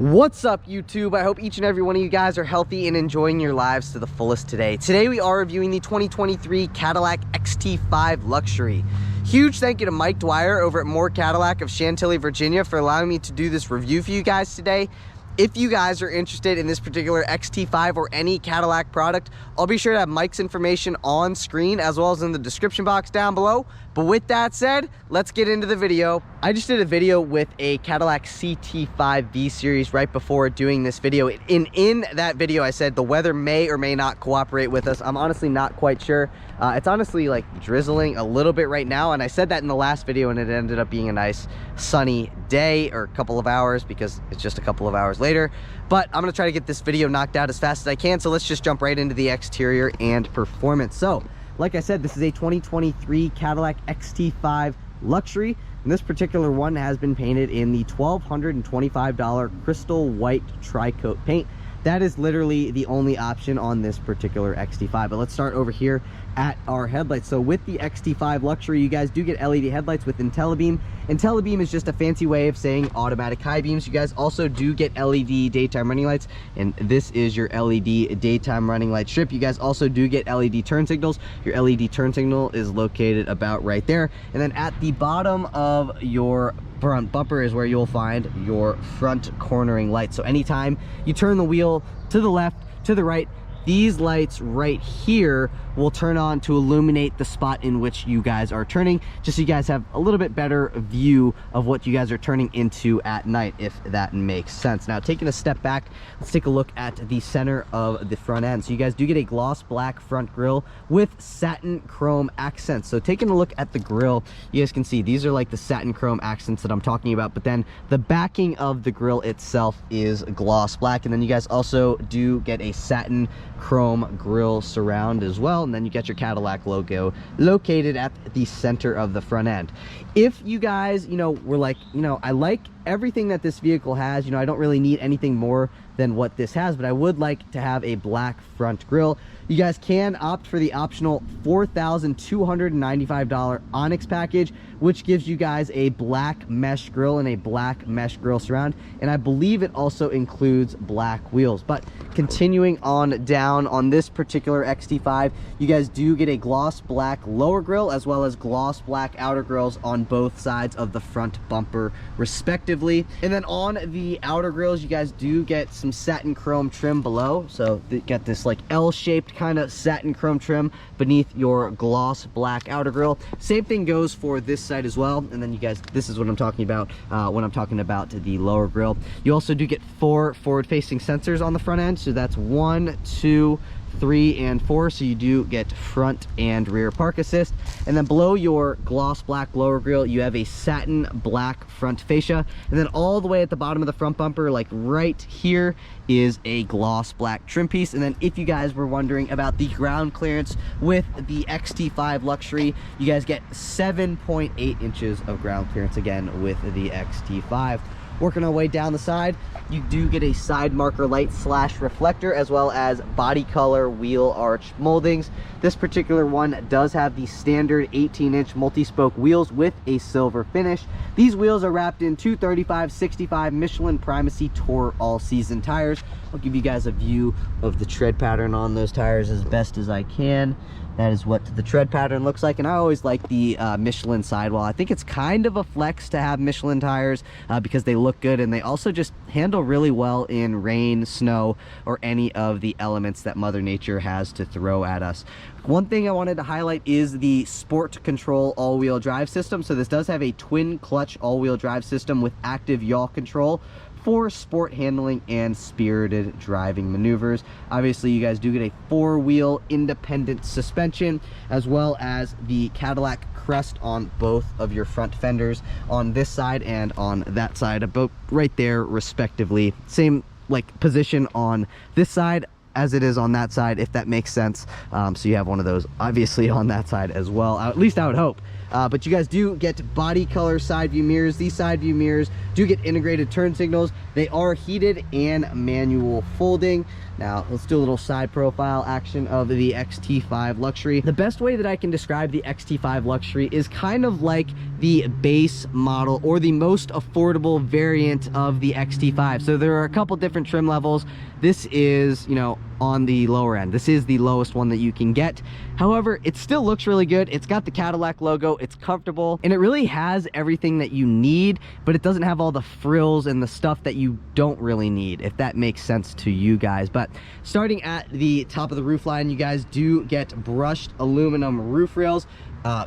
What's up, YouTube? I hope each and every one of you guys are healthy and enjoying your lives to the fullest today. Today we are reviewing the 2023 Cadillac XT5 Luxury. Huge thank you to Mike.Dwyer over at More Cadillac of Chantilly, Virginia for allowing me to do this review for you guys today. If you guys are interested in this particular XT5 or any Cadillac product, I'll be sure to have Mike's information on screen as well as in the description box down below. But with that said, let's get into the video. I just did a video with a Cadillac CT5 V Series right before doing this video. In that video, I said the weather may or may not cooperate with us. I'm honestly not quite sure. It's honestly like drizzling a little bit right now, and I said that in the last video, and it ended up being a nice sunny day, or a couple of hours, because it's just a couple of hours later. But I'm gonna try to get this video knocked out as fast as I can, so let's just jump right into the exterior and performance. So like I said, this is a 2023 Cadillac XT5 Luxury, and this particular one has been painted in the $1,225 crystal white tri-coat paint. That is literally the only option on this particular XT5. But let's start over here at our headlights. So with the XT5 Luxury, you guys do get LED headlights with IntelliBeam. IntelliBeam is just a fancy way of saying automatic high beams. You guys also do get LED daytime running lights, and this is your LED daytime running light strip. You guys also do get LED turn signals. Your LED turn signal is located about right there. And then at the bottom of your front bumper is where you'll find your front cornering lights. So anytime you turn the wheel to the left, to the right, these lights right here will turn on to illuminate the spot in which you guys are turning, just so you guys have a little bit better view of what you guys are turning into at night, if that makes sense. Now, taking a step back, let's take a look at the center of the front end. So you guys do get a gloss black front grille with satin chrome accents. So taking a look at the grille, you guys can see these are like the satin chrome accents that I'm talking about, but then the backing of the grille itself is gloss black. And then you guys also do get a satin chrome grille surround as well, and then you get your Cadillac logo located at the center of the front end. If you guys, were like, I like everything that this vehicle has, I don't really need anything more than what this has, but I would like to have a black front grille, you guys can opt for the optional $4,295 Onyx package, which gives you guys a black mesh grille and a black mesh grille surround, and I believe it also includes black wheels. But continuing on down on this particular XT5, you guys do get a gloss black lower grille as well as gloss black outer grills on both sides of the front bumper respectively. And then on the outer grills, you guys do get some satin chrome trim below, so you get this like L-shaped kind of satin chrome trim beneath your gloss black outer grille. Same thing goes for this side as well. And then you guys, this is what I'm talking about when I'm talking about the lower grille. You also do get 4 forward-facing sensors on the front end, so that's 1, 2, 3, and 4, so you do get front and rear park assist. And then below your gloss black lower grille, you have a satin black front fascia, and then all the way at the bottom of the front bumper, like right here, is a gloss black trim piece. And then if you guys were wondering about the ground clearance with the XT5 Luxury, you guys get 7.8 inches of ground clearance again with the XT5. Working our way down the side, you do get a side marker light / reflector, as well as body color wheel arch moldings. This particular one does have the standard 18-inch multi-spoke wheels with a silver finish. These wheels are wrapped in 235/65 Michelin Primacy Tour all-season tires. I'll give you guys a view of the tread pattern on those tires as best as I can. That is what the tread pattern looks like, and I always like the Michelin sidewall. I think it's kind of a flex to have Michelin tires because they look good, and they also just handle really well in rain, snow, or any of the elements that Mother Nature has to throw at us. One thing I wanted to highlight is the Sport Control all-wheel drive system. So this does have a twin clutch all-wheel drive system with active yaw control for sport handling and spirited driving maneuvers. Obviously, you guys do get a 4-wheel independent suspension, as well as the Cadillac crest on both of your front fenders on this side and on that side, about right there respectively. Same like position on this side as it is on that side, if that makes sense. So you have one of those obviously on that side as well, at least I would hope. But you guys do get body color side view mirrors. These side view mirrors do get integrated turn signals. They are heated and manual folding. Now let's do a little side profile action of the XT5 Luxury. The best way that I can describe the XT5 Luxury is kind of like the base model or the most affordable variant of the XT5. So there are a couple different trim levels. This is, you know, on the lower end. This is the lowest one that you can get. However, it still looks really good. It's got the Cadillac logo, it's comfortable, and it really has everything that you need, but it doesn't have all the frills and the stuff that you don't really need, if that makes sense to you guys. But starting at the top of the roof line, you guys do get brushed aluminum roof rails.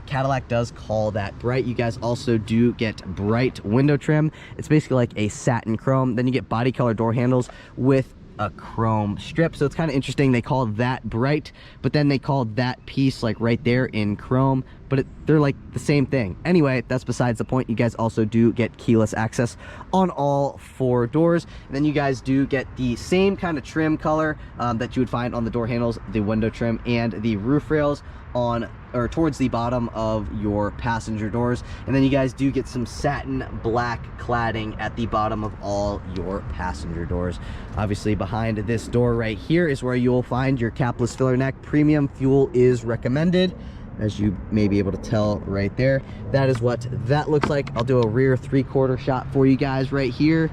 Cadillac does call that bright. You guys also do get bright window trim. It's basically like a satin chrome. Then you get body color door handles with a chrome strip, so it's kind of interesting. They call that bright, but then they called that piece like right there in chrome, but they're like the same thing. Anyway, that's besides the point. You guys also do get keyless access on all 4 doors, and then you guys do get the same kind of trim color that you would find on the door handles, the window trim, and the roof rails on or towards the bottom of your passenger doors. And then you guys do get some satin black cladding at the bottom of all your passenger doors. Obviously behind this door right here is where you'll find your capless filler neck. Premium fuel is recommended, as you may be able to tell right there. That is what that looks like. I'll do a rear 3/4 shot for you guys right here.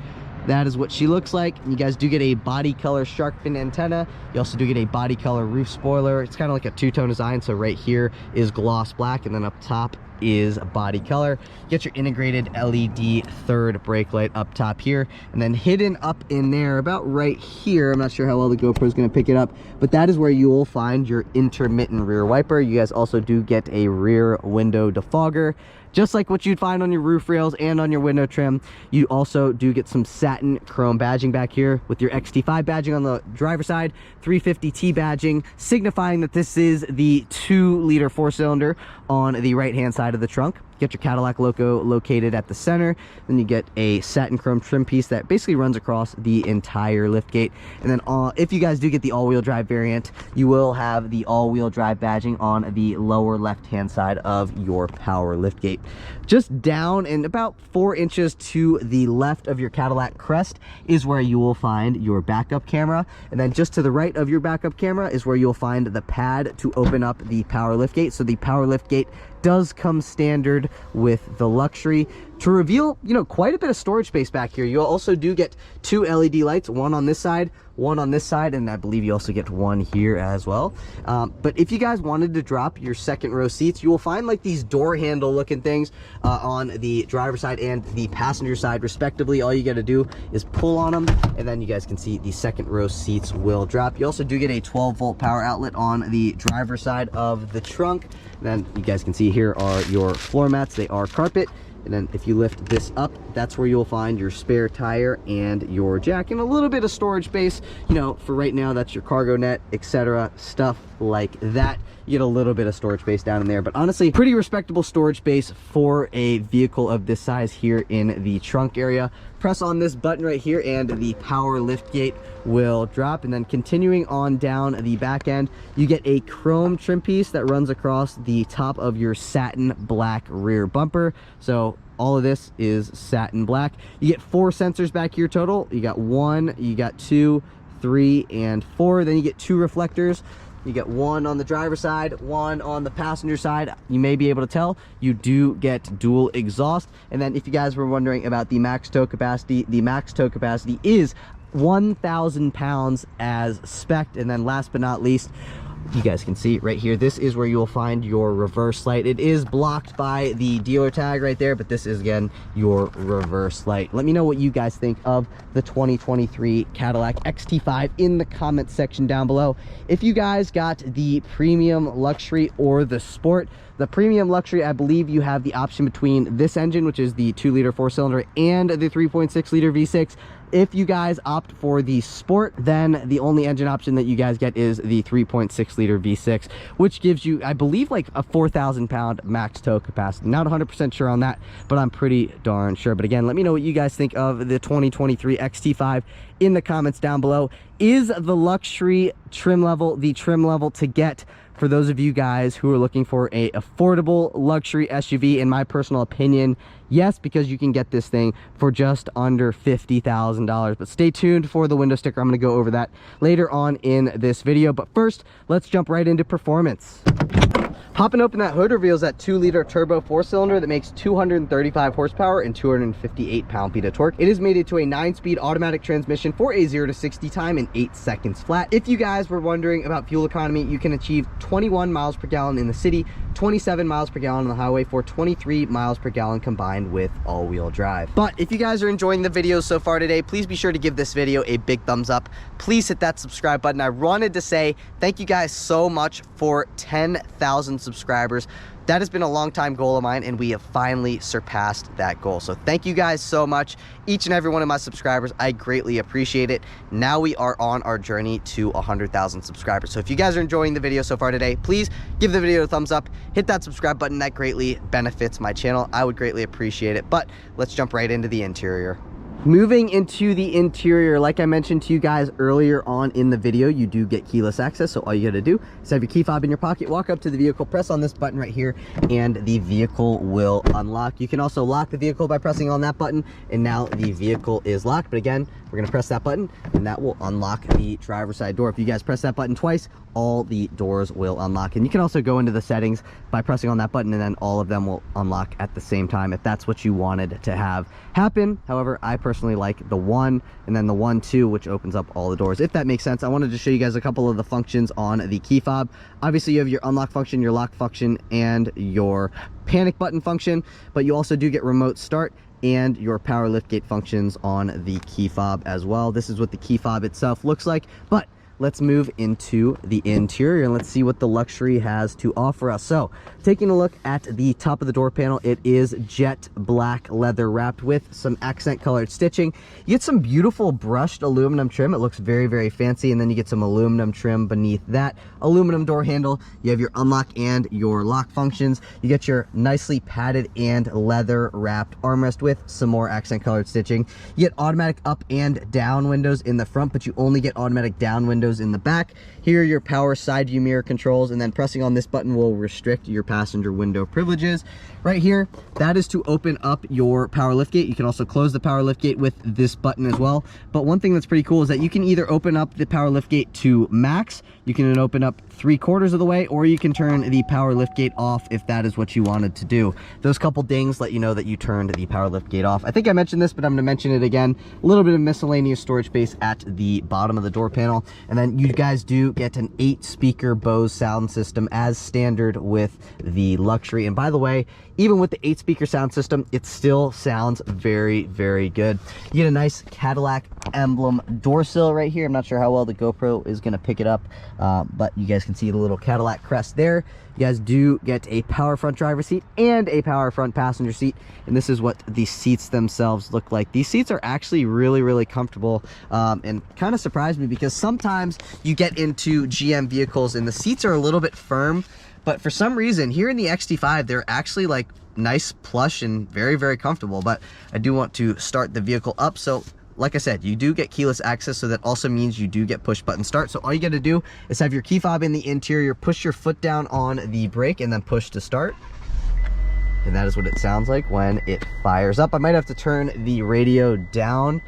That is what she looks like. You guys do get a body color shark fin antenna. You also do get a body color roof spoiler. It's kind of like a two-tone design. So right here is gloss black, and then up top is body color. You get your integrated LED third brake light up top here, and then hidden up in there about right here, I'm not sure how well the GoPro is going to pick it up, but that is where you will find your intermittent rear wiper. You guys also do get a rear window defogger, just like what you'd find on your roof rails and on your window trim. You also do get some satin chrome badging back here with your XT5 badging on the driver's side, 350T badging, signifying that this is the 2-liter 4-cylinder on the right-hand side of the trunk. Get your Cadillac logo located at the center. Then you get a satin chrome trim piece that basically runs across the entire liftgate. And then if you guys do get the all-wheel drive variant, you will have the all-wheel drive badging on the lower left-hand side of your power liftgate. Just down and about 4 inches to the left of your Cadillac crest is where you will find your backup camera. And then just to the right of your backup camera is where you'll find the pad to open up the power liftgate. So the power liftgate does come standard with the Luxury to reveal, you know, quite a bit of storage space back here. You also do get 2 LED lights, one on this side, one on this side, and I believe you also get one here as well. But if you guys wanted to drop your second row seats, you will find like these door handle looking things on the driver's side and the passenger side respectively. All you got to do is pull on them, and then you guys can see the second row seats will drop. You also do get a 12-volt power outlet on the driver's side of the trunk. And then you guys can see here are your floor mats. They are carpet. And then if you lift this up, that's where you'll find your spare tire and your jack, and a little bit of storage space. You know, for right now, that's your cargo net, etc., stuff like that. You get a little bit of storage space down in there, but honestly, pretty respectable storage space for a vehicle of this size here in the trunk area. Press on this button right here and the power lift gate will drop. And then continuing on down the back end, you get a chrome trim piece that runs across the top of your satin black rear bumper. So all of this is satin black. You get 4 sensors back here total. You got 1, you got 2, 3, and 4. Then you get 2 reflectors. You get 1 on the driver's side, 1 on the passenger side. You may be able to tell you do get dual exhaust. And then if you guys were wondering about the max tow capacity, the max tow capacity is 1,000 pounds as spec'd. And then last but not least, you guys can see right here, this is where you will find your reverse light. It is blocked by the dealer tag right there, but this is again your reverse light. Let me know what you guys think of the 2023 Cadillac XT5 in the comment section down below. If you guys got the premium luxury or the sport, the premium luxury, I believe you have the option between this engine, which is the 2-liter 4-cylinder, and the 3.6-liter V6. If you guys opt for the sport, then the only engine option that you guys get is the 3.6-liter V6, which gives you, I believe, like a 4,000-pound max tow capacity. Not 100% sure on that, but I'm pretty darn sure. But again, let me know what you guys think of the 2023 XT5 in the comments down below. Is the luxury trim level the trim level to get for those of you guys who are looking for a affordable luxury SUV, in my personal opinion, yes, because you can get this thing for just under $50,000. But stay tuned for the window sticker. I'm going to go over that later on in this video. But first, let's jump right into performance. Popping open that hood reveals that 2-liter turbo 4-cylinder that makes 235 horsepower and 258 pound-feet of torque. It is mated to a 9-speed automatic transmission for a 0 to 60 time in 8 seconds flat. If you guys were wondering about fuel economy, you can achieve 21 miles per gallon in the city, 27 miles per gallon on the highway for 23 miles per gallon combined with all-wheel drive. But if you guys are enjoying the video so far today, please be sure to give this video a big thumbs up. Please hit that subscribe button. I wanted to say thank you guys so much for 10,000 subscribers. That has been a long time goal of mine, and we have finally surpassed that goal. So thank you guys so much, each and every one of my subscribers. I greatly appreciate it. Now we are on our journey to 100,000 subscribers. So if you guys are enjoying the video so far today, please give the video a thumbs up, hit that subscribe button. That greatly benefits my channel. I would greatly appreciate it. But let's jump right into the interior. Moving into the interior, like I mentioned to you guys earlier on in the video, you do get keyless access. So all you got to do is have your key fob in your pocket, walk up to the vehicle, press on this button right here, and the vehicle will unlock. You can also lock the vehicle by pressing on that button, and now the vehicle is locked. But again, we're going to press that button, and that will unlock the driver's side door. If you guys press that button twice, all the doors will unlock. And you can also go into the settings by pressing on that button, and then all of them will unlock at the same time if that's what you wanted to have happen. However, I personally like the 1 and then the 1-2, which opens up all the doors, if that makes sense. I wanted to show you guys a couple of the functions on the key fob. Obviously, you have your unlock function, your lock function, and your panic button function, but you also do get remote start and your power liftgate functions on the key fob as well. This is what the key fob itself looks like. But let's move into the interior and let's see what the luxury has to offer us. So taking a look at the top of the door panel, it is jet black leather wrapped with some accent colored stitching. You get some beautiful brushed aluminum trim. It looks very, very fancy. And then you get some aluminum trim beneath that aluminum door handle. You have your unlock and your lock functions. You get your nicely padded and leather wrapped armrest with some more accent colored stitching. You get automatic up and down windows in the front, but you only get automatic down windows in the back. Here are your power side view mirror controls, and then pressing on this button will restrict your passenger window privileges. Right here, that is to open up your power liftgate. You can also close the power liftgate with this button as well. But one thing that's pretty cool is that you can either open up the power liftgate to max, you can open up 3/4 of the way, or you can turn the power liftgate off if that is what you wanted to do. Those couple dings let you know that you turned the power liftgate off. I think I mentioned this, but I'm going to mention it again. A little bit of miscellaneous storage space at the bottom of the door panel. And then you guys do get an 8-speaker Bose sound system as standard with the luxury. And by the way, even with the 8-speaker sound system, it still sounds very, very good. You get a nice Cadillac emblem door sill right here. I'm not sure how well the GoPro is going to pick it up, but you guys can see the little Cadillac crest there. You guys do get a power front driver seat and a power front passenger seat, and this is what the seats themselves look like. These seats are actually really, really comfortable, and kind of surprised me because sometimes you get into GM vehicles and the seats are a little bit firm, but for some reason here in the XT5 they're actually like nice, plush, and very, very comfortable. But I do want to start the vehicle up. So like I said, you do get keyless access, so that also means you do get push button start. So all you got to do is have your key fob in the interior, push your foot down on the brake, and then push to start. And that is what it sounds like when it fires up. I might have to turn the radio down,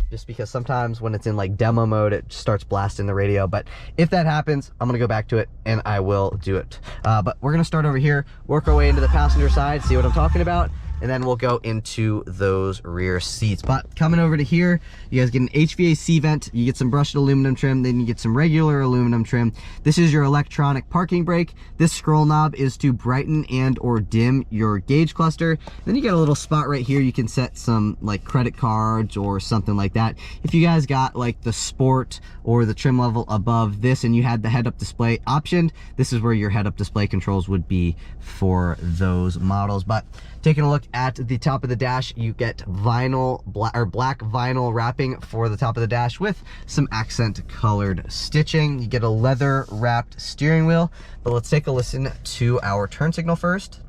just because sometimes when it's in like demo mode, it starts blasting the radio. But if that happens, I'm gonna go back to it and I will do it. But we're gonna start over here, work our way into the passenger side, see what I'm talking about, and then we'll go into those rear seats. But coming over to here, you guys get an HVAC vent, you get some brushed aluminum trim, then you get some regular aluminum trim. This is your electronic parking brake. This scroll knob is to brighten and or dim your gauge cluster. Then you got a little spot right here, you can set some like credit cards or something like that. If you guys got like the sport or the trim level above this and you had the head-up display optioned, this is where your head-up display controls would be for those models. But taking a look at the top of the dash, you get vinyl black vinyl wrapping for the top of the dash with some accent colored stitching. You get a leather wrapped steering wheel. But let's take a listen to our turn signal first.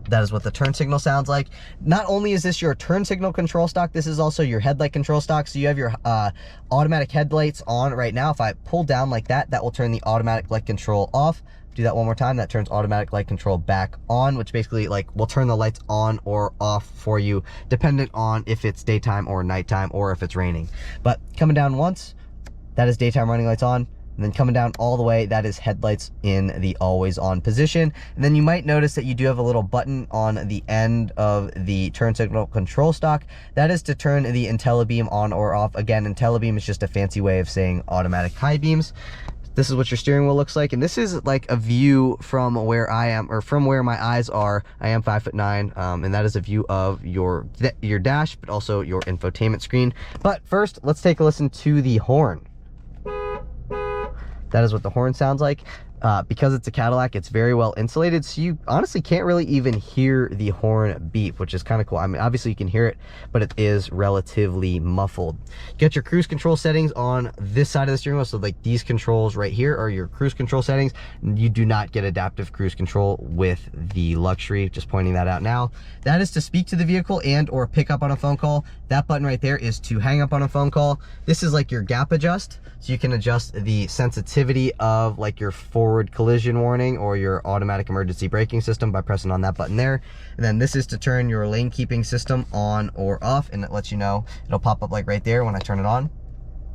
That is what the turn signal sounds like. Not only is this your turn signal control stock, this is also your headlight control stock. So you have your automatic headlights on right now. If I pull down like that, that will turn the automatic light control off. Do that one more time. That turns automatic light control back on, which basically like will turn the lights on or off for you, depending on if it's daytime or nighttime or if it's raining. But coming down once, that is daytime running lights on. And then coming down all the way, that is headlights in the always on position. And then you might notice that you do have a little button on the end of the turn signal control stock. That is to turn the IntelliBeam on or off. Again, IntelliBeam is just a fancy way of saying automatic high beams. This is what your steering wheel looks like. And this is like a view from where I am, or from where my eyes are. I am 5'9", and that is a view of your dash, but also your infotainment screen. But first, let's take a listen to the horn. That is what the horn sounds like. Because it's a Cadillac, it's very well insulated, so you honestly can't really even hear the horn beep, which is kind of cool. I mean, obviously you can hear it, but it is relatively muffled. You get your cruise control settings on this side of the steering wheel, so like these controls right here are your cruise control settings. You do not get adaptive cruise control with the Luxury, just pointing that out now. That is to speak to the vehicle and or pick up on a phone call. That button right there is to hang up on a phone call. This is like your gap adjust, so you can adjust the sensitivity of like your forward collision warning or your automatic emergency braking system by pressing on that button there. And then this is to turn your lane keeping system on or off, and it lets you know. It'll pop up like right there when I turn it on.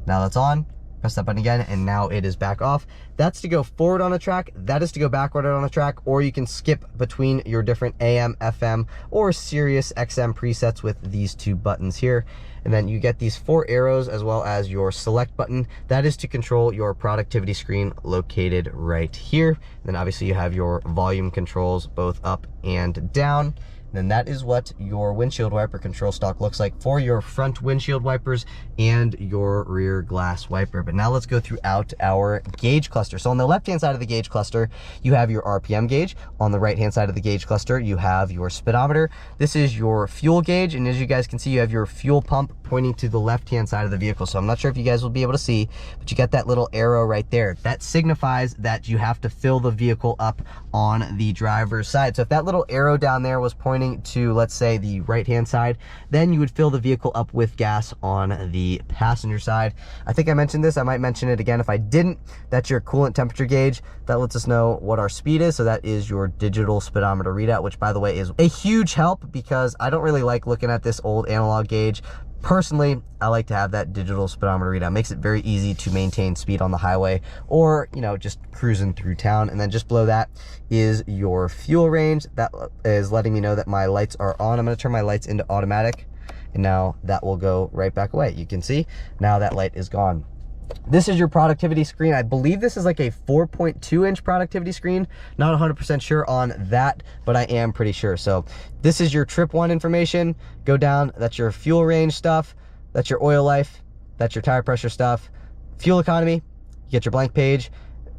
Now that's on. Press that button again, and now it is back off. That's to go forward on a track. That is to go backward on a track, or you can skip between your different AM, FM, or Sirius XM presets with these two buttons here. And then you get these 4 arrows as well as your select button. That is to control your productivity screen located right here. And then obviously you have your volume controls both up and down. Then that is what your windshield wiper control stock looks like for your front windshield wipers and your rear glass wiper. But now let's go throughout our gauge cluster. So on the left-hand side of the gauge cluster, you have your RPM gauge. On the right-hand side of the gauge cluster, you have your speedometer. This is your fuel gauge, and as you guys can see, you have your fuel pump pointing to the left-hand side of the vehicle. So I'm not sure if you guys will be able to see, but you got that little arrow right there. That signifies that you have to fill the vehicle up on the driver's side. So if that little arrow down there was pointing to, let's say, the right-hand side, then you would fill the vehicle up with gas on the passenger side. I think I mentioned this. I might mention it again if I didn't. That's your coolant temperature gauge. That lets us know what our speed is. So that is your digital speedometer readout, which, by the way, is a huge help because I don't really like looking at this old analog gauge. Personally, I like to have that digital speedometer readout. It makes it very easy to maintain speed on the highway or, you know, just cruising through town. And then just below that is your fuel range. That is letting me know that my lights are on. I'm going to turn my lights into automatic, and now that will go right back away. You can see now that light is gone. This is your productivity screen. I believe this is like a 4.2-inch productivity screen. Not 100% sure on that, but I am pretty sure. So this is your trip 1 information. Go down, that's your fuel range stuff. That's your oil life. That's your tire pressure stuff. Fuel economy, you get your blank page,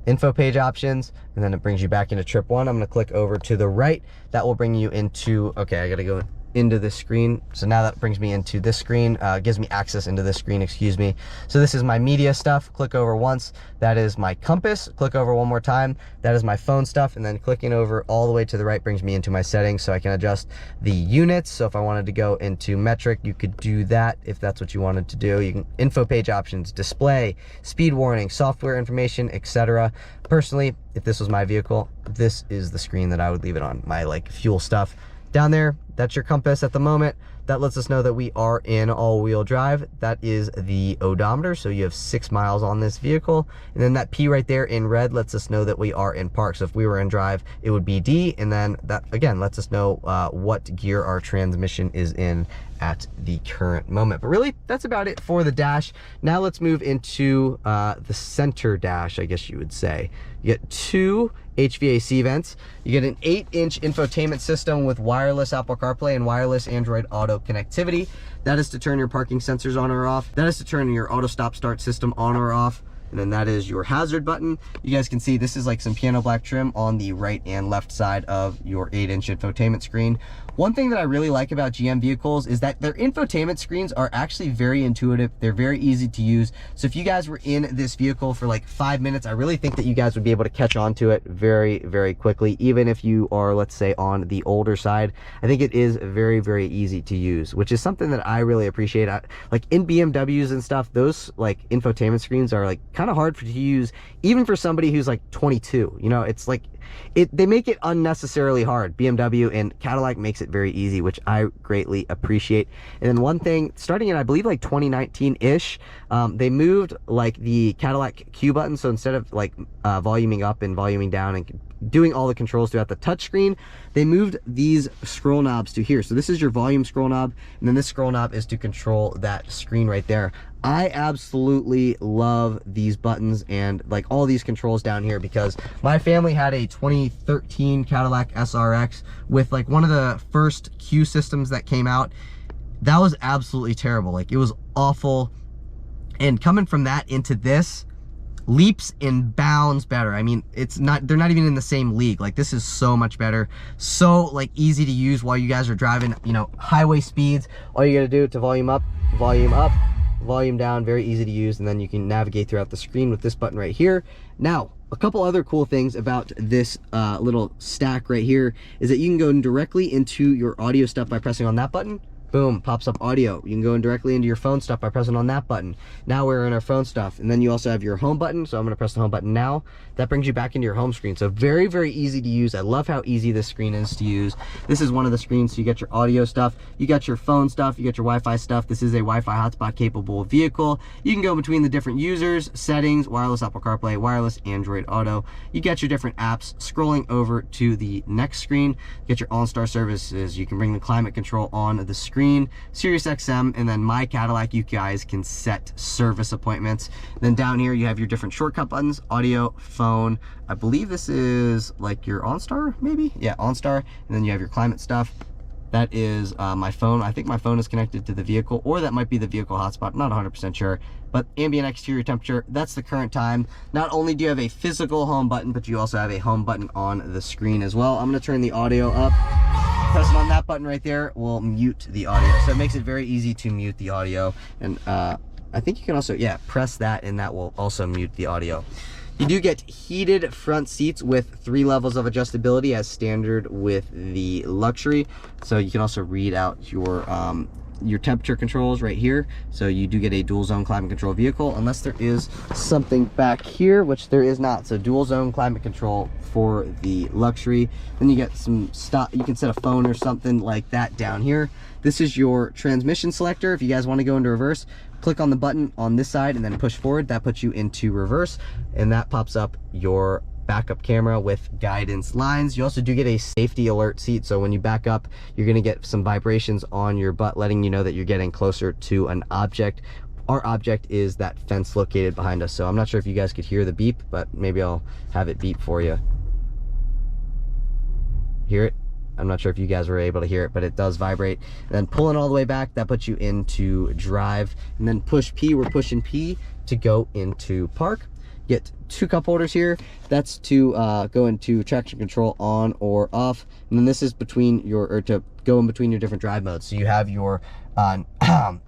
info page options, and then it brings you back into trip 1. I'm gonna click over to the right. That will bring you into, okay, I gotta go into this screen. So now that brings me into this screen, gives me access into this screen, excuse me. So this is my media stuff. Click over once. That is my compass. Click over one more time. That is my phone stuff. And then clicking over all the way to the right brings me into my settings, so I can adjust the units. So if I wanted to go into metric, you could do that if that's what you wanted to do. You can info page options, display, speed warning, software information, etc. Personally, if this was my vehicle, this is the screen that I would leave it on, my like fuel stuff. Down there, that's your compass at the moment. That lets us know that we are in all-wheel drive. That is the odometer, so you have 6 miles on this vehicle. And then that P right there in red lets us know that we are in park. So if we were in drive, it would be D, and then that, again, lets us know what gear our transmission is in at the current moment. But really, that's about it for the dash. Now let's move into the center dash, I guess you would say. You get 2 HVAC vents. You get an 8-inch infotainment system with wireless Apple CarPlay and wireless Android Auto connectivity. That is to turn your parking sensors on or off. That is to turn your auto stop start system on or off. and then that is your hazard button. You guys can see this is like some piano black trim on the right and left side of your 8-inch infotainment screen. One thing that I really like about GM vehicles is that their infotainment screens are actually very intuitive. They're very easy to use. So if you guys were in this vehicle for like 5 minutes, I really think that you guys would be able to catch on to it very, very quickly. Even if you are, let's say, on the older side, I think it is very, very easy to use, which is something that I really appreciate. Like in BMWs and stuff, those like infotainment screens are like kind of hard to use, even for somebody who's like 22. You know, it's like they make it unnecessarily hard. BMW and Cadillac makes it very easy, which I greatly appreciate. And then one thing, starting in I believe like 2019-ish, they moved like the Cadillac Q button. So instead of like voluming up and voluming down and doing all the controls throughout the touchscreen, they moved these scroll knobs to here. So this is your volume scroll knob, and then this scroll knob is to control that screen right there. I absolutely love these buttons and like all these controls down here, because my family had a 2013 Cadillac SRX with like one of the first Q systems that came out. That was absolutely terrible. Like, it was awful. And coming from that into this, leaps and bounds better. I mean, they're not even in the same league. Like, this is so much better. So like easy to use while you guys are driving, you know, highway speeds. All you gotta do to volume up, volume down, very easy to use, and then you can navigate throughout the screen with this button right here. Now, a couple other cool things about this little stack right here is that you can go directly into your audio stuff by pressing on that button. Boom, pops up audio. You can go in directly into your phone stuff by pressing on that button. Now we're in our phone stuff. And then you also have your home button. So I'm gonna press the home button now. That brings you back into your home screen. So very, very easy to use. I love how easy this screen is to use. This is one of the screens. So you got your audio stuff, you got your phone stuff, you got your Wi-Fi stuff. This is a Wi-Fi hotspot capable vehicle. You can go between the different users, settings, wireless Apple CarPlay, wireless Android Auto. You got your different apps. Scrolling over to the next screen, you get your OnStar services. You can bring the climate control on the screen, Sirius XM, and then My Cadillac. You guys can set service appointments. Then down here you have your different shortcut buttons, audio, phone. I believe this is like your OnStar, maybe? Yeah, OnStar. And then you have your climate stuff. That is my phone. I think my phone is connected to the vehicle, or that might be the vehicle hotspot. Not 100% sure. But ambient exterior temperature, that's the current time. Not only do you have a physical home button, but you also have a home button on the screen as well. I'm gonna turn the audio up. Pressing on that button right there will mute the audio. So it makes it very easy to mute the audio. And I think you can also, yeah, press that and that will also mute the audio. You do get heated front seats with 3 levels of adjustability as standard with the luxury. So you can also read out your temperature controls right here. So you do get a dual zone climate control vehicle, unless there is something back here, which there is not. So dual zone climate control for the luxury. Then you get some stuff, you can set a phone or something like that down here. This is your transmission selector. If you guys want to go into reverse, click on the button on this side and then push forward. That puts you into reverse, and that pops up your backup camera with guidance lines. You also do get a safety alert seat, so when you back up, you're going to get some vibrations on your butt letting you know that you're getting closer to an object. Our object is that fence located behind us, so I'm not sure if you guys could hear the beep, but maybe I'll have it beep for you. Hear it? I'm not sure if you guys were able to hear it, but it does vibrate. And then pulling all the way back, that puts you into drive. And then push P, we're pushing P to go into park. Get 2 cup holders here. That's to go into traction control on or off. And then this is between your, or to go in between your different drive modes. So you have your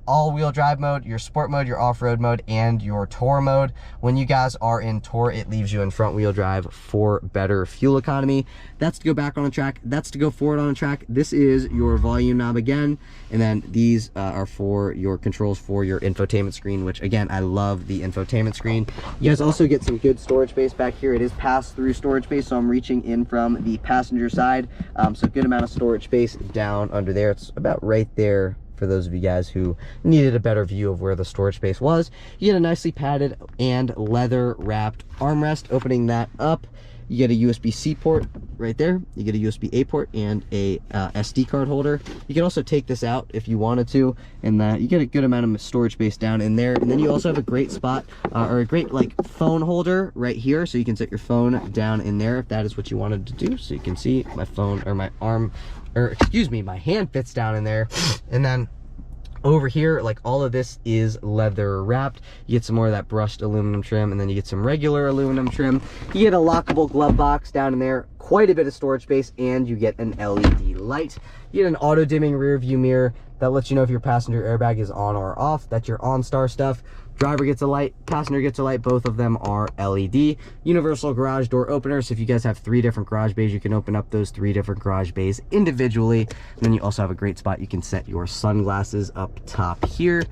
all-wheel drive mode, your sport mode, your off-road mode, and your tour mode. When you guys are in tour, it leaves you in front-wheel drive for better fuel economy. That's to go back on the track. That's to go forward on the track. This is your volume knob again, and then these are for your controls for your infotainment screen, which again, I love the infotainment screen. You guys also get some good storage space back here. It is pass-through storage space, so I'm reaching in from the passenger side, so good amount of storage space down under there. It's about right there for those of you guys who needed a better view of where the storage space was. You get a nicely padded and leather wrapped armrest. Opening that up, you get a USB-C port right there. You get a USB-A port and a SD card holder. You can also take this out if you wanted to, and you get a good amount of storage space down in there. And then you also have a great spot, or a great like phone holder right here, so you can set your phone down in there if that is what you wanted to do. So you can see my phone, or my arm, or excuse me, my hand fits down in there. And then Over here, like all of this is leather wrapped. You get some more of that brushed aluminum trim, and then you get some regular aluminum trim. You get a lockable glove box down in there, quite a bit of storage space, and you get an LED light. You get an auto dimming rear view mirror that lets you know if your passenger airbag is on or off. That's your OnStar stuff. Driver gets a light, passenger gets a light, both of them are LED. Universal garage door opener, so if you guys have 3 different garage bays, you can open up those 3 different garage bays individually. And then you also have a great spot, you can set your sunglasses up top here.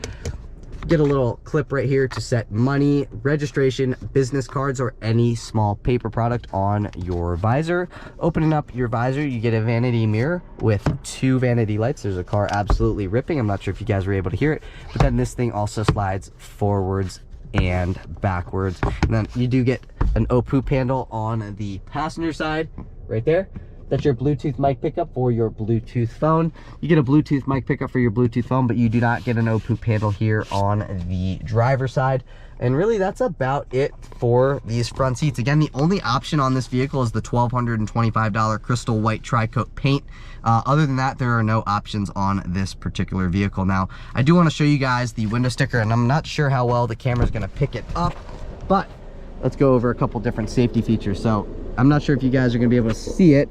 Get a little clip right here to set money, registration, business cards, or any small paper product on your visor. Opening up your visor, you get a vanity mirror with 2 vanity lights. There's a car absolutely ripping. I'm not sure if you guys were able to hear it, but then this thing also slides forwards and backwards. And then you do get an OPOOP handle on the passenger side right there. That's your Bluetooth mic pickup for your Bluetooth phone. You get a Bluetooth mic pickup for your Bluetooth phone, but you do not get an OPOOP handle here on the driver's side. And really, that's about it for these front seats. Again, the only option on this vehicle is the $1,225 crystal white tri-coat paint. Other than that, there are no options on this particular vehicle. Now, I do want to show you guys the window sticker, and I'm not sure how well the camera's going to pick it up, but let's go over a couple different safety features. So I'm not sure if you guys are going to be able to see it,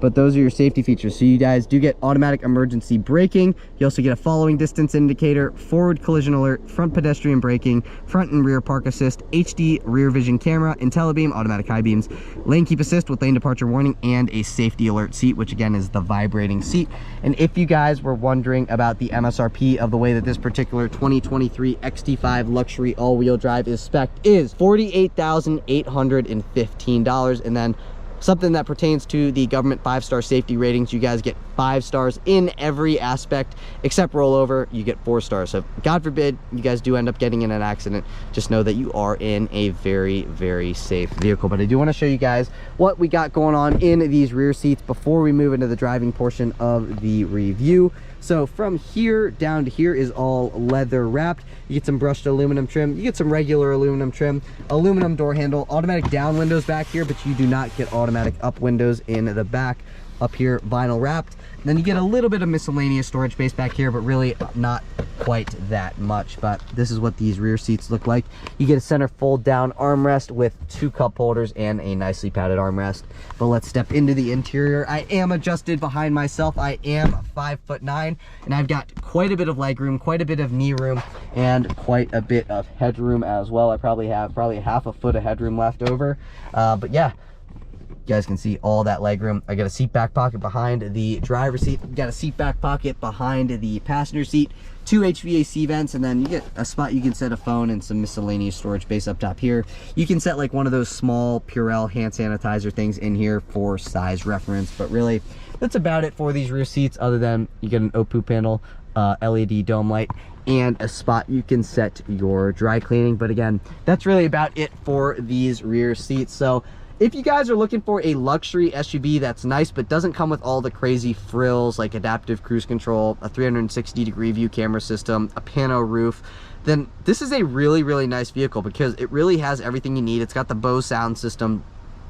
but those are your safety features. So you guys do get automatic emergency braking. You also get a following distance indicator, forward collision alert, front pedestrian braking, front and rear park assist, HD rear vision camera, IntelliBeam, automatic high beams, lane keep assist with lane departure warning, and a safety alert seat, which again is the vibrating seat. And if you guys were wondering about the MSRP of the way that this particular 2023 XT5 luxury all-wheel drive is spec'd, is $48,815. And then something that pertains to the government 5-star safety ratings, you guys get 5 stars in every aspect except rollover. You get 4 stars. So God forbid you guys do end up getting in an accident, just know that you are in a very, very safe vehicle. But I do want to show you guys what we got going on in these rear seats before we move into the driving portion of the review. So from here down to here is all leather wrapped. You get some brushed aluminum trim, you get some regular aluminum trim, aluminum door handle, automatic down windows back here, but you do not get automatic up windows in the back. Up here, vinyl wrapped. And then you get a little bit of miscellaneous storage space back here, but really not quite that much. But this is what these rear seats look like. You get a center fold down armrest with 2 cup holders and a nicely padded armrest. But let's step into the interior. I am adjusted behind myself. I am 5'9", and I've got quite a bit of leg room, quite a bit of knee room, and quite a bit of headroom as well. I probably have half a foot of headroom left over. But yeah, you guys can see all that leg room. I got a seat back pocket behind the driver's seat. Got a seat back pocket behind the passenger seat. 2 HVAC vents, and then you get a spot you can set a phone and some miscellaneous storage space up top here. You can set like one of those small Purell hand sanitizer things in here for size reference, but really that's about it for these rear seats, other than you get an OPOOP panel, LED dome light, and a spot you can set your dry cleaning. But again, that's really about it for these rear seats. So if you guys are looking for a luxury SUV that's nice but doesn't come with all the crazy frills like adaptive cruise control, a 360-degree view camera system, a pano roof, then this is a really, really nice vehicle because it really has everything you need. It's got the Bose sound system.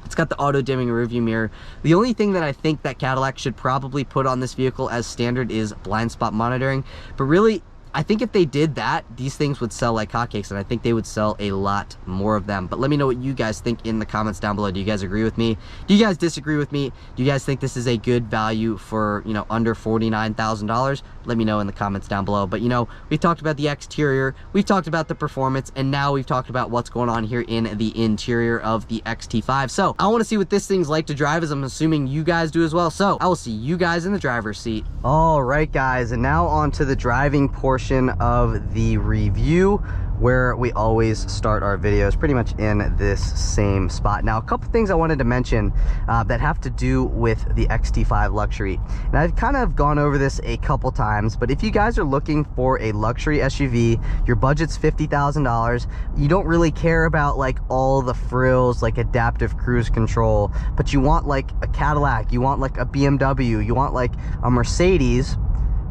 It's got the auto dimming rearview mirror. The only thing that I think that Cadillac should probably put on this vehicle as standard is blind spot monitoring. But really, I think if they did that, these things would sell like hotcakes, and I think they would sell a lot more of them. But let me know what you guys think in the comments down below. Do you guys agree with me? Do you guys disagree with me? Do you guys think this is a good value for, you know, under $49,000? Let me know in the comments down below. But, you know, we've talked about the exterior, we've talked about the performance, and now we've talked about what's going on here in the interior of the XT5. So I want to see what this thing's like to drive, as I'm assuming you guys do as well. So I will see you guys in the driver's seat. All right, guys, and now on to the driving portion of the review, where we always start our videos pretty much in this same spot. Now, a couple things I wanted to mention that have to do with the XT5 luxury, and I've kind of gone over this a couple times, but if you guys are looking for a luxury SUV, your budget's $50,000, you don't really care about like all the frills like adaptive cruise control, but you want like a Cadillac, you want like a BMW, you want like a Mercedes,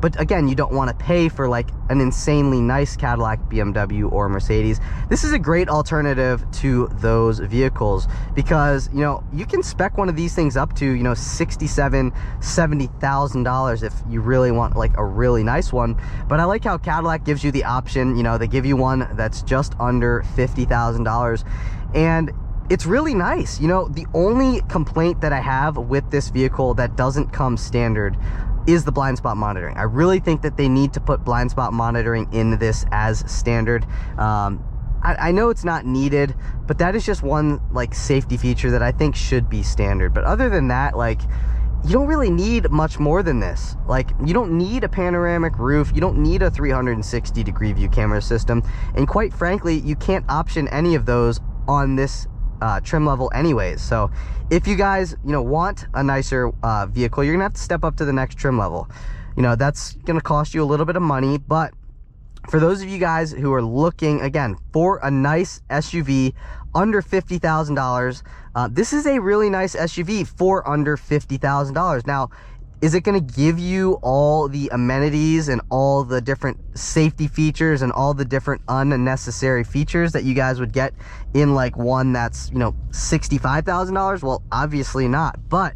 but again, you don't want to pay for like an insanely nice Cadillac, BMW, or Mercedes. This is a great alternative to those vehicles because, you know, you can spec one of these things up to, you know, $67,000, $70,000 if you really want like a really nice one. But I like how Cadillac gives you the option, you know, they give you one that's just under $50,000, and it's really nice. You know, the only complaint that I have with this vehicle that doesn't come standard is the blind spot monitoring. I really think that they need to put blind spot monitoring in this as standard. I know it's not needed, but that is just one like safety feature that I think should be standard. But other than that, like, you don't really need much more than this. Like, you don't need a panoramic roof, you don't need a 360-degree view camera system, and quite frankly, you can't option any of those on this trim level anyways. So if you guys, you know, want a nicer vehicle, you're gonna have to step up to the next trim level. You know, that's gonna cost you a little bit of money, but for those of you guys who are looking again for a nice SUV under $50,000, this is a really nice SUV for under $50,000. Now, is it going to give you all the amenities and all the different safety features and all the different unnecessary features that you guys would get in like one that's, you know, $65,000? Well, obviously not. But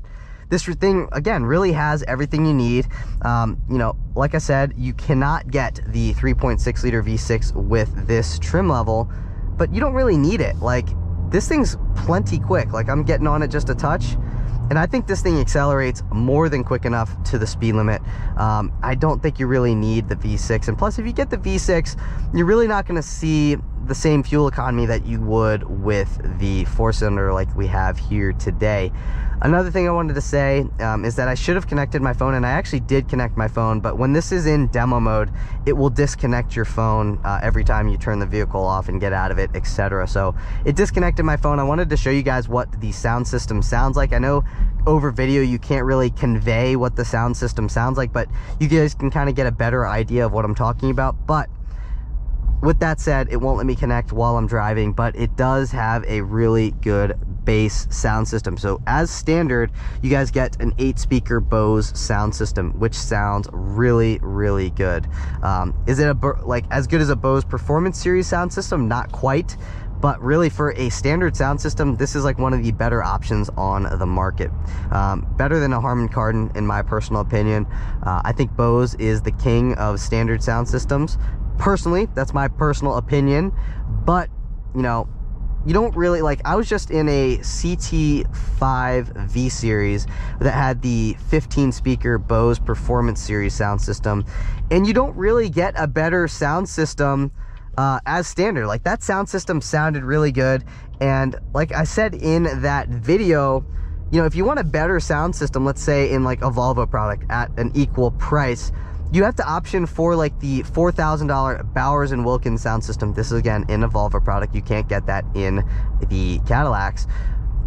this thing, again, really has everything you need. You know, like I said, you cannot get the 3.6 liter V6 with this trim level, but you don't really need it. Like, this thing's plenty quick. Like, I'm getting on it just a touch, and I think this thing accelerates more than quick enough to the speed limit. I don't think you really need the V6. And plus, if you get the V6, you're really not going to see the same fuel economy that you would with the 4-cylinder like we have here today. Another thing I wanted to say is that I should have connected my phone, and I actually did connect my phone, but when this is in demo mode, it will disconnect your phone every time you turn the vehicle off and get out of it, etc. So it disconnected my phone. I wanted to show you guys what the sound system sounds like. I know over video you can't really convey what the sound system sounds like, but you guys can kind of get a better idea of what I'm talking about. But with that said, it won't let me connect while I'm driving, but it does have a really good bass sound system. So as standard, you guys get an 8-speaker Bose sound system, which sounds really, really good. Is it like as good as a Bose Performance Series sound system? Not quite, but really for a standard sound system, this is like one of the better options on the market. Better than a Harman Kardon in my personal opinion. I think Bose is the king of standard sound systems. Personally, that's my personal opinion, but you know, you don't really like, I was just in a CT5 V series that had the 15-speaker Bose Performance Series sound system, and you don't really get a better sound system as standard. Like, that sound system sounded really good, and like I said in that video, you know, if you want a better sound system, let's say in like a Volvo product at an equal price, you have to option for like the $4,000 Bowers & Wilkins sound system. This is again in a Volvo product. You can't get that in the Cadillacs.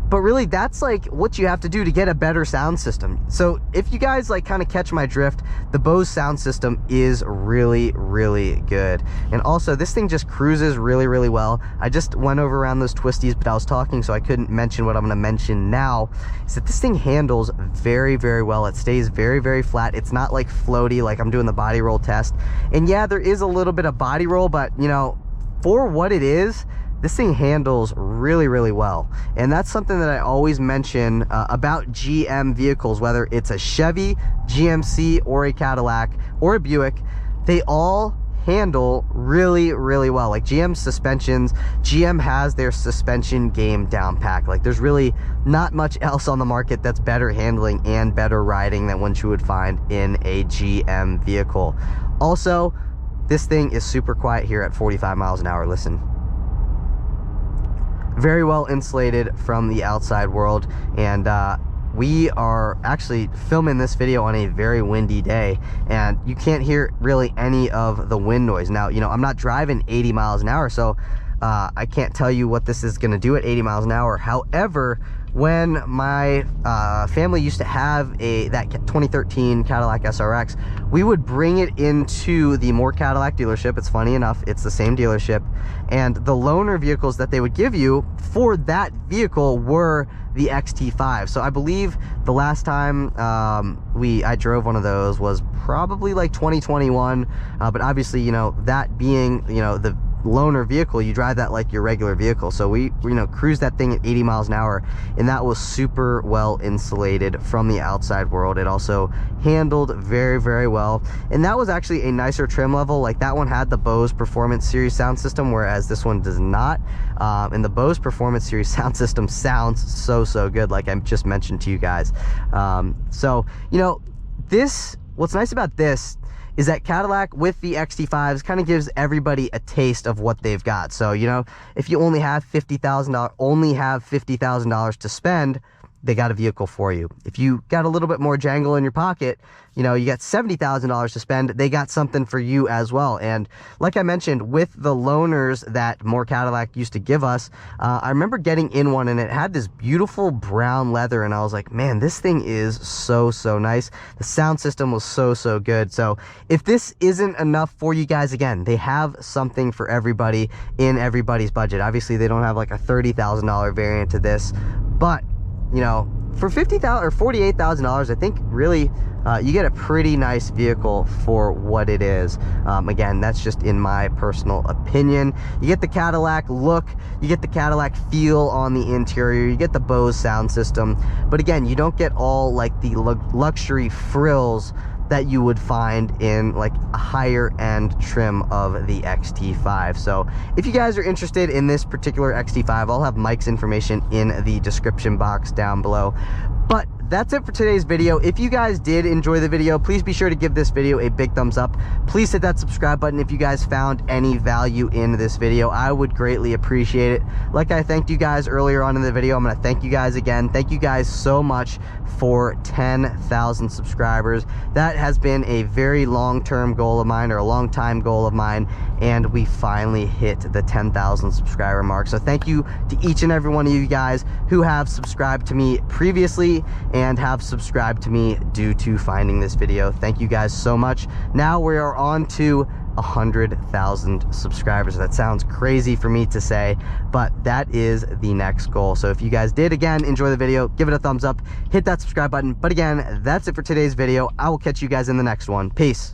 But really, that's like what you have to do to get a better sound system. So if you guys like kind of catch my drift, the Bose sound system is really, really good. And also, this thing just cruises really, really well. I just went over around those twisties, but I was talking, so I couldn't mention what I'm going to mention now. Is that this thing handles very, very well. It stays very, very flat. It's not like floaty like I'm doing the body roll test. And yeah, there is a little bit of body roll, but you know, for what it is, this thing handles really, really well. And that's something that I always mention about GM vehicles, whether it's a Chevy, GMC, or a Cadillac, or a Buick. They all handle really, really well. Like GM suspensions, GM has their suspension game down packed. Like, there's really not much else on the market that's better handling and better riding than what you would find in a GM vehicle. Also, this thing is super quiet here at 45 miles an hour. Listen. Very well insulated from the outside world, and we are actually filming this video on a very windy day, and you can't hear really any of the wind noise. Now, you know, I'm not driving 80 miles an hour, so I can't tell you what this is going to do at 80 miles an hour. However, when my family used to have that 2013 Cadillac SRX, we would bring it into the Moore Cadillac dealership. It's funny enough, it's the same dealership, and the loaner vehicles that they would give you for that vehicle were the XT5. So I believe the last time I drove one of those was probably like 2021, but obviously, you know, that being, you know, the loaner vehicle, you drive that like your regular vehicle. So we you know, cruised that thing at 80 miles an hour, and that was super well insulated from the outside world. It also handled very, very well, and that was actually a nicer trim level. Like, that one had the Bose Performance Series sound system, whereas this one does not. And the Bose Performance Series sound system sounds so good, like I just mentioned to you guys. So, you know, what's nice about this is that Cadillac with the XT5s kind of gives everybody a taste of what they've got. So, you know, if you only have $50,000 to spend, they got a vehicle for you. If you got a little bit more jangle in your pocket, you know, you got $70,000 to spend, they got something for you as well. And like I mentioned, with the loaners that Moore Cadillac used to give us, I remember getting in one and it had this beautiful brown leather, and I was like, man, this thing is so nice. The sound system was so good. So if this isn't enough for you guys, again, they have something for everybody in everybody's budget. Obviously, they don't have like a $30,000 variant to this, but you know, for $50,000 or $48,000, I think really you get a pretty nice vehicle for what it is. Again, that's just in my personal opinion. You get the Cadillac look, you get the Cadillac feel on the interior, you get the Bose sound system, but again, you don't get all like the luxury frills that you would find in like a higher end trim of the XT5. So if you guys are interested in this particular XT5, I'll have Mike's information in the description box down below. But that's it for today's video. If you guys did enjoy the video, please be sure to give this video a big thumbs up. Please hit that subscribe button if you guys found any value in this video. I would greatly appreciate it. Like I thanked you guys earlier on in the video, I'm going to thank you guys again. Thank you guys so much for 10,000 subscribers. That has been a very long-term goal of mine, or a long-time goal of mine, and we finally hit the 10,000 subscriber mark. So thank you to each and every one of you guys who have subscribed to me previously and have subscribed to me due to finding this video. Thank you guys so much. Now we are on to 100,000 subscribers. That sounds crazy for me to say, but that is the next goal. So if you guys did, again, enjoy the video, give it a thumbs up, hit that subscribe button. But again, that's it for today's video. I will catch you guys in the next one. Peace.